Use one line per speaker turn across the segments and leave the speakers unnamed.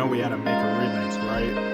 know we had to make a remix, right?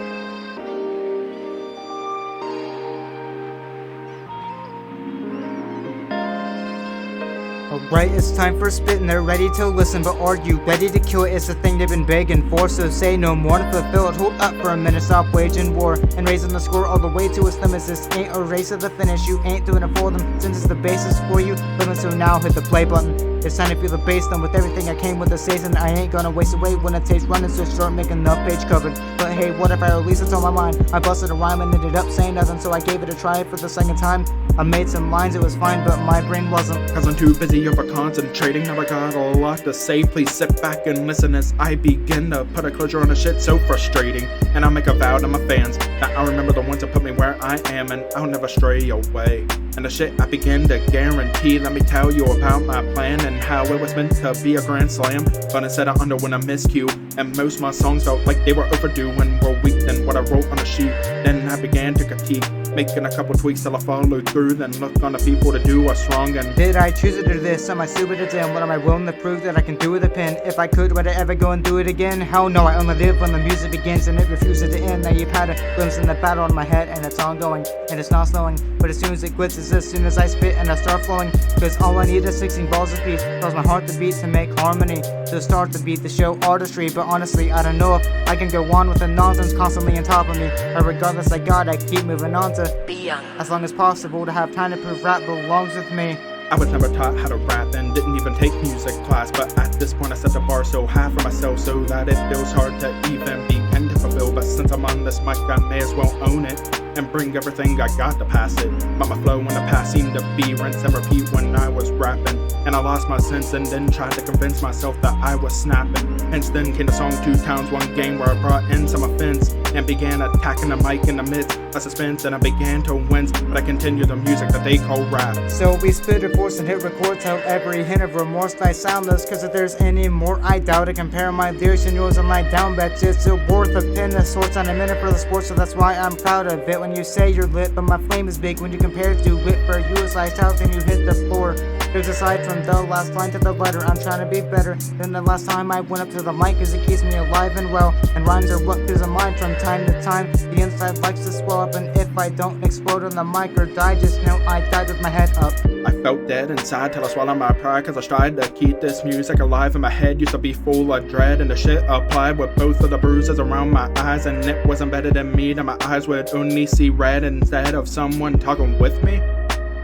Alright, it's time for spitting. They're ready to listen, but are you ready to kill it? It's the thing they've been begging for, so say no more to fulfill it. Hold up for a minute, stop waging war and raising the score all the way to its limits. This ain't a race to the finish, you ain't doing it for them, since it's the basis for you living. So now hit the play button. It's time to feel the bass done with everything I came with the season. I ain't gonna waste away when it takes running, so start making the page covered. But hey, what if I release it on my mind? I busted a rhyme and ended up saying nothing, so I gave it a try for the second time. I made some lines, it was fine, but my brain wasn't.
Cause I'm too busy over concentrating. Now I got a lot to say. Please sit back and listen as I begin to put a closure on a shit so frustrating. And I'll make a vow to my fans that I'll remember the ones that put me where I am, and I'll never stray away. And the shit I begin to guarantee. Let me tell you about my plan and how it was meant to be a grand slam, but instead I underwent a miscue. And most of my songs felt like they were overdue and were weak than what I wrote on the sheet. Then I began to critique, making a couple tweaks till I followed through. Then look on the people to do what's wrong. And
did I choose to do this? Am I stupid to damn? What am I willing to prove that I can do with a pen? If I could, would I ever go and do it again? Hell no, I only live when the music begins and it refuses to end. Now you've had a glimpse in the battle in my head and it's ongoing and it's not slowing. But as soon as it quits, it's as soon as I spit and I start flowing. Cause all I need is 16 balls of speech, cause my heart to beat to make harmony, to start to beat, to show artistry. But honestly, I don't know if I can go on with the nonsense constantly on top of me. But regardless, I gotta keep moving on to be young as long as possible, to have time to prove rap belongs with me.
I was never taught how to rap and didn't even take music class, but at this point I set the bar so high for myself so that it feels hard to even begin to fulfill. But since I'm on this mic, I may as well own it and bring everything I got to pass it. But my flow in the past seemed to be rinse and repeat when I was rapping, and I lost my sense and then tried to convince myself that I was snapping. Hence then came the song 2 Towns 1 Game, where I brought in some offense and began attacking the mic in the midst of suspense, and I began to wince, but I continued the music that they call rap.
So we spit a force and hit record till every hint of remorse dies soundless. Cause if there's any more, I doubt it. Compare my lyrics and yours on my down bets. It's still worth a pin of sorts on a minute for the sport, so that's why I'm proud of it. When you say you're lit, but my flame is big. When you compare it to wit, for you it's like out and you hit the floor. There's aside from the last line to the letter, I'm trying to be better than the last time I went up to the mic, cause it keeps me alive and well. And rhymes are what clears the mind from time to time. The inside likes to swell up, and if I don't explode on the mic or die, just know I died with my head up.
I felt dead inside till I swallowed my pride, cause I tried to keep this music alive. And my head used to be full of dread, and the shit applied with both of the bruises around my eyes. And it was embedded in me that my eyes would only see red instead of someone talking with me.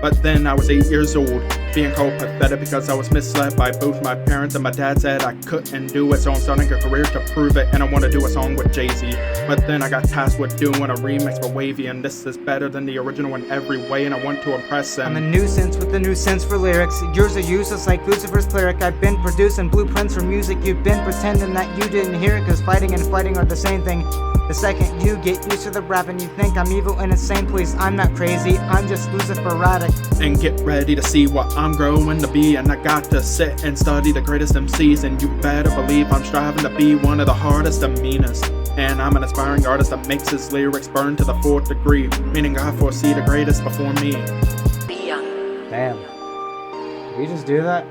But then I was 8 years old, being called pathetic because I was misled by both my parents, and my dad said I couldn't do it, so I'm starting a career to prove it, and I want to do a song with Jay-Z. But then I got tasked with doing a remix for Wavy, and this is better than the original in every way, and I want to impress them.
I'm a nuisance with a new sense for lyrics. Yours are useless like Lucifer's cleric. I've been producing blueprints for music. You've been pretending that you didn't hear it, cause fighting and fighting are the same thing. The second you get used to the rap and you think I'm evil and insane, please, I'm not crazy, I'm just Luciferatic.
And get ready to see what I'm growing to be, and I got to sit and study the greatest MCs, and you better believe I'm striving to be one of the hardest and meanest. And I'm an aspiring artist that makes his lyrics burn to the 4th degree, meaning I foresee the greatest before me.
Be young. Damn. Did we just do that?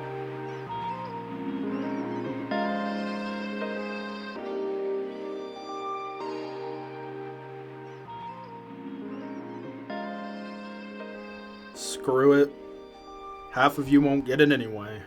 Screw it. Half of you won't get it anyway.